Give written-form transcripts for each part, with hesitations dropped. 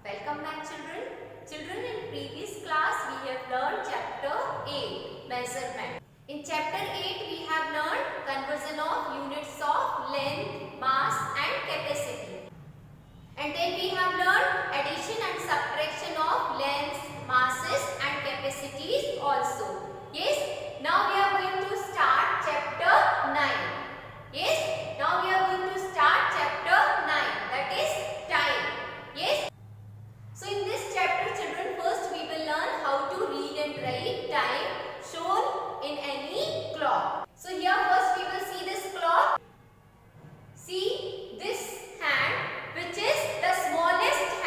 Welcome back children. Children, in previous class we have learned chapter 8 measurement. In chapter 8 we have learned conversion of units of length, mass and capacity. And then we have learned addition and subtraction of lengths, masses and capacities also. Yes, now we are going to start chapter 9. Yes, now we are going to start chapter 9, that is time. Yes. So in this chapter children, first we will learn how to read and write time shown in any clock. So here first we will see this clock. See this hand, which is the smallest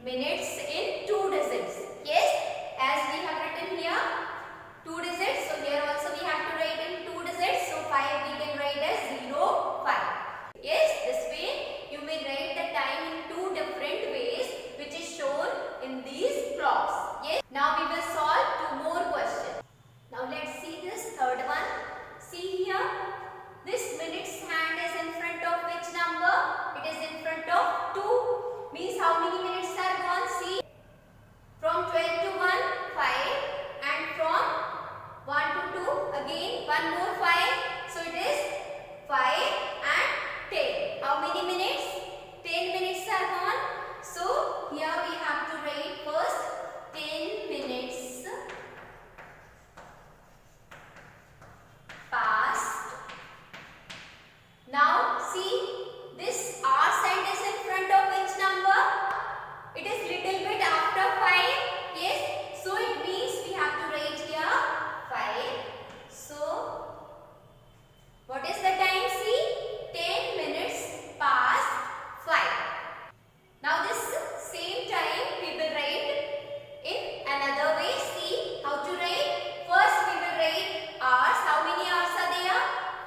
minutes in 2 digits. Yes, as we have written here 2 digits, so here also we have to write in 2 digits. So 5 we can write as 0, 5. Yes, this way you may write the time in 2 different ways, which is shown in these clocks. Yes, now we will solve 2 more questions. Now let's see this third one. See here, this minutes hand is in front of which number? It is in front of 2. Means how many minutes are gone? See, from 12 to 1, 5, and from 1 to 2, again 1 more 5. So it is 5 and 10. How many minutes? 10 minutes are gone. So here we have to write first 10 minutes past. Now see, this hour sign is in front of which number? It is little bit after 5. Yes, so it means we have to write here 5. So what is the time? See, 10 minutes past 5. Now this same time we will write in another way. See how to write. First we will write hours. How many hours are there?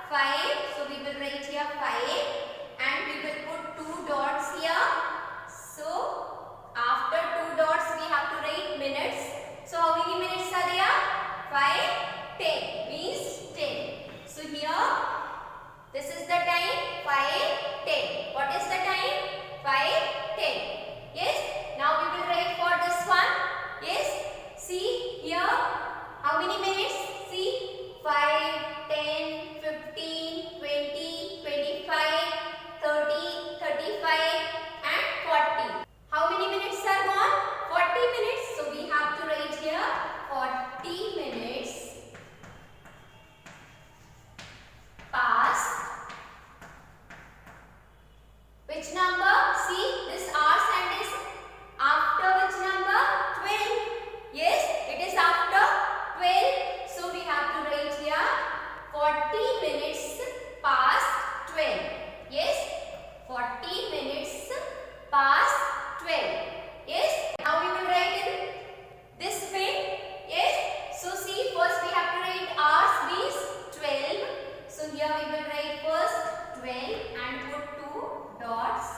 5. So we will write here 5 and we will put 2 dots here. So after 2 dots we have to write minutes. So how many minutes are there? 5, 10 means 10. So here this is the time 5, 10. What is the time? 5, 10. Yes. Now we will write for this one. Yes. See here how many minutes? See 5, 10, 15, 20, 25, 30, 35 and 40. How many minutes are gone? 40 minutes. So we have to write here 40 minutes past. Which number? See, this hour sign is after which number? 12. Yes, it is after 12. So we have to write here 40 minutes past 12. Yes, 40 minutes past 12. Yes, now we will write in this way. Yes, so see, first we have to write hours means 12. So here we will write first 12 and put 2 dots.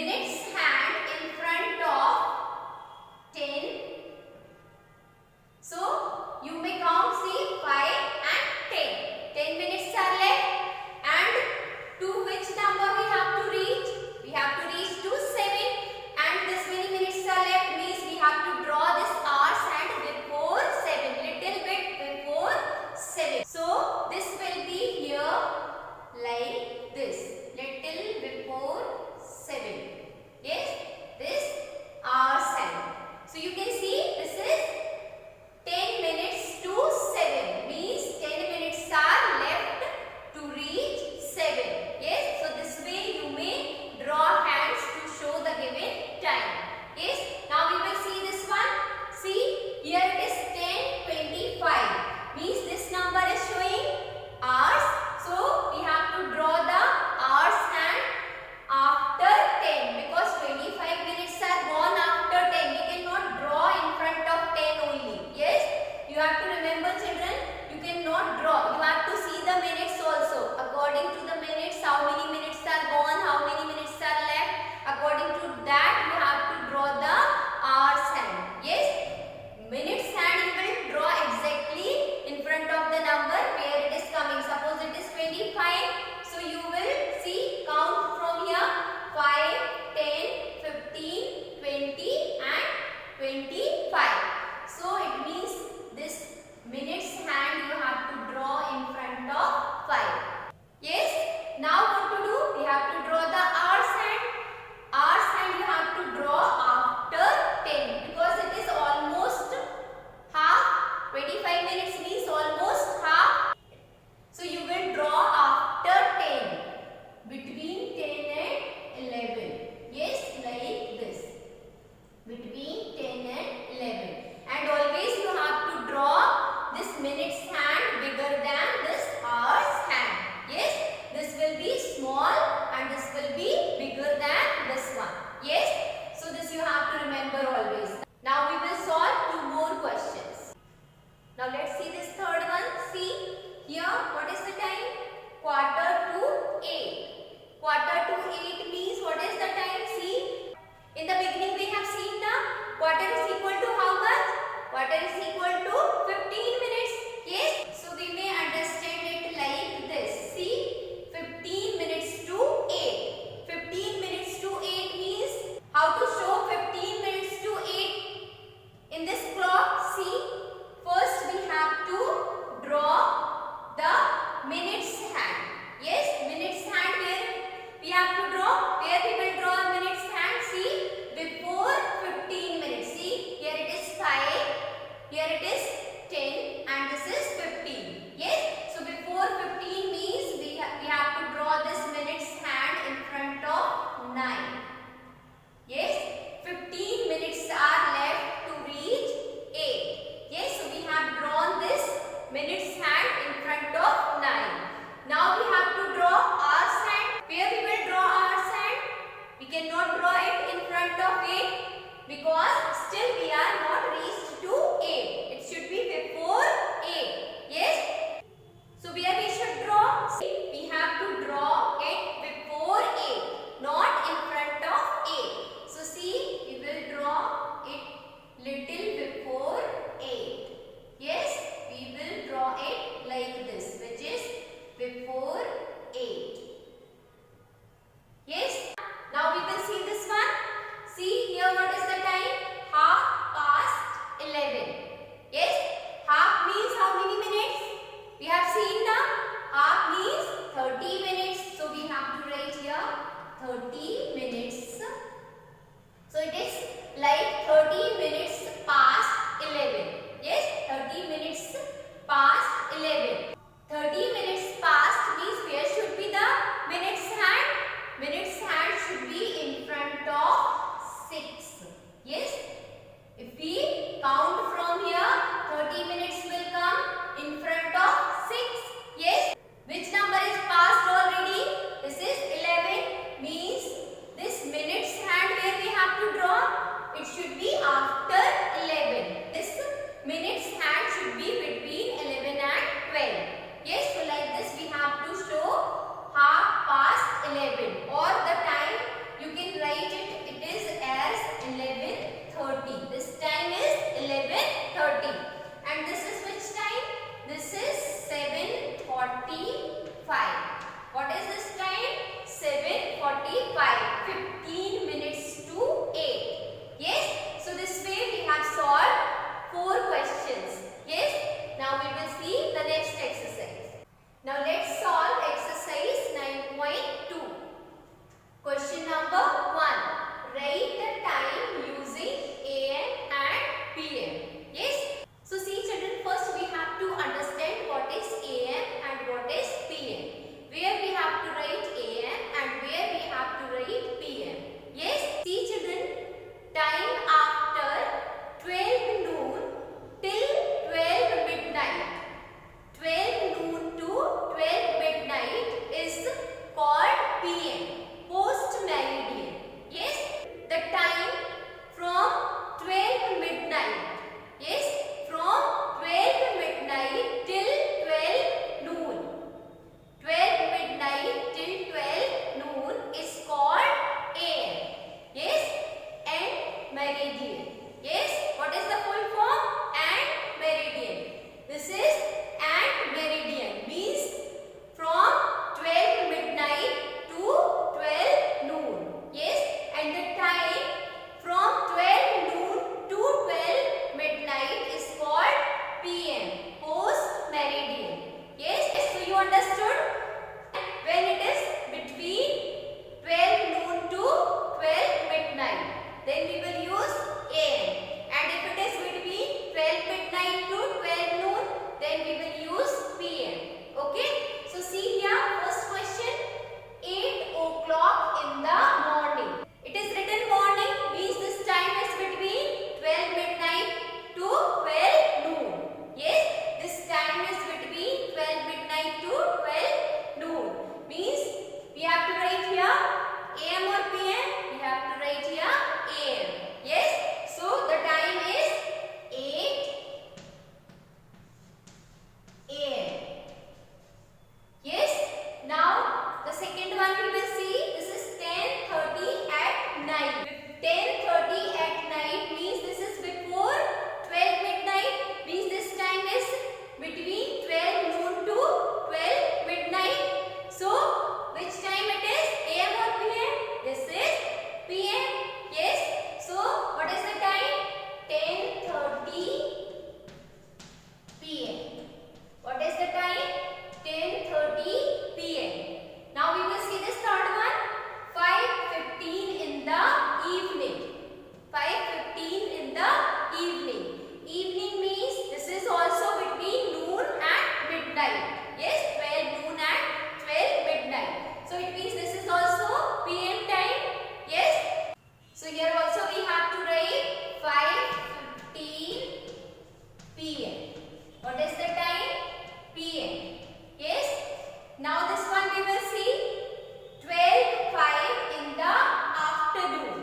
minutes hand in front of 10. So you may count, see, 5 and 10. 10 minutes are left, and to which number we have to reach? We have to reach to 7, and this many minutes are left, means we have to draw this hours hand before 7, little bit before 7. So this will be here like this, little before 7. Yes. 10:30 at night means this is before 12 midnight, means this time is between 12 noon to 12 midnight. So which time it is, AM or PM? This is PM. Yes. So what is the time? 10:30 PM. What is the time? 10:30 PM. Now we will see this third one. 5:15 in the evening. 5:15 in the evening. Evening means this is also between noon and midnight. Yes, 12 noon and 12 midnight. So it means this is also PM time. Yes. So here also we have to write 5:15 PM. What is the time? PM. Yes. Now this one we will see 12:05 in the afternoon.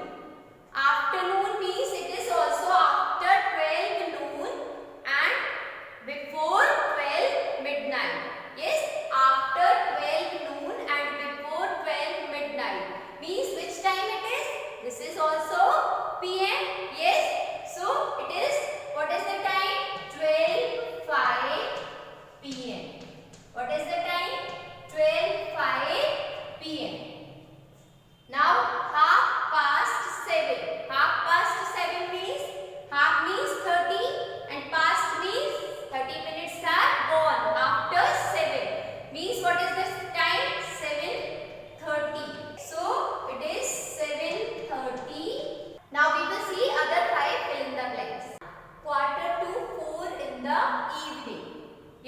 Afternoon means it is also after 12 noon and before 12 midnight. Yes, after 12 noon and before 12 midnight. Means which time it is? This is also PM. Yes. So it is, what is the time? 12:05 PM. What is the time? 12:05 PM. Now 7:30. 7:30 means, half means 30 and past means 30 minutes are gone after 7. Means what is this time? 7:30. So it is 7:30. Now we will see other 5 fill in the blanks. 3:45 in the evening.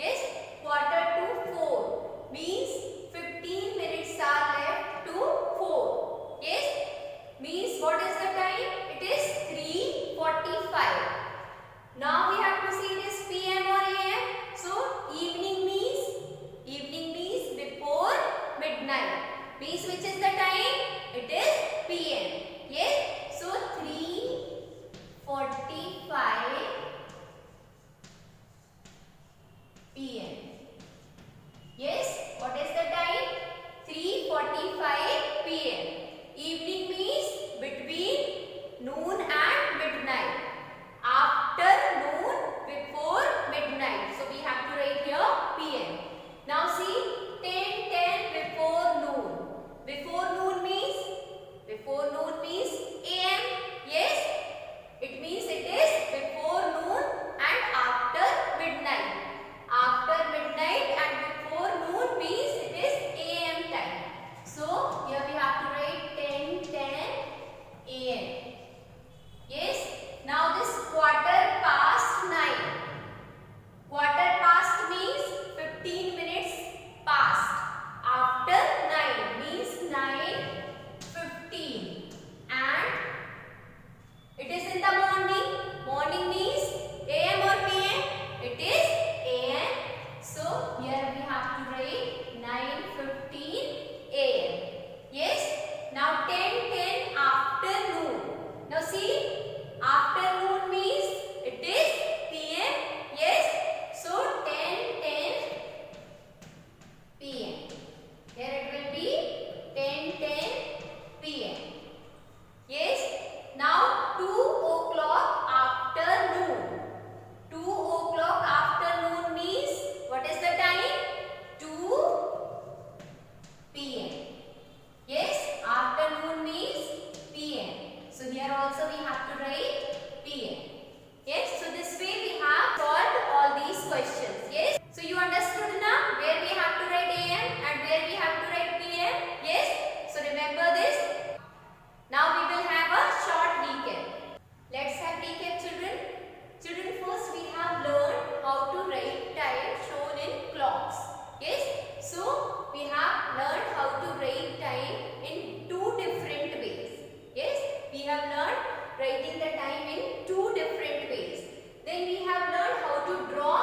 Yes, 3:45 means 15 minutes are left to 4. Yes, means what is the time? It is 3:45. Now we have to see this PM or AM. So evening means before midnight. Means which is the time? It is PM. Yes, so 3:45 PM. Yes, what is the time? 3:45 PM. Evening means between noon and midnight. After noon, before midnight. So we have to write here PM. Now see 10:10 before noon. Before noon means AM. Yes, it means it is before noon and after midnight. After midnight and before noon means it is AM time. So here we have to write 10:10 AM. Yes. Now this 9:15. Quarter past means 15 minutes past. After 9 means 9:15. And it is in the morning. Morning means AM or PM? It is AM. So here we have to write 9:15 AM. Yes. Now 10:10 afternoon. Now see, afternoon means it is PM. Yes. So 10:10 PM. Here it will be 10:10 PM. Yes. Now 2 o'clock afternoon. 2 o'clock afternoon means what is the time? 2 PM. Yes, afternoon means PM. So here also we have to write PM. Yes, so this way we have solved all these questions. Yes, so you understood now where we have to write AM and where we have to write PM. Yes, so remember this. Now we will have a short recap. Let's have recap, children. Children, first we have learned how to write time shown in clocks. Yes, so we have learned how to write time in 2 different ways. Yes, we have learned writing the time in 2 different ways. Then we have learned how to draw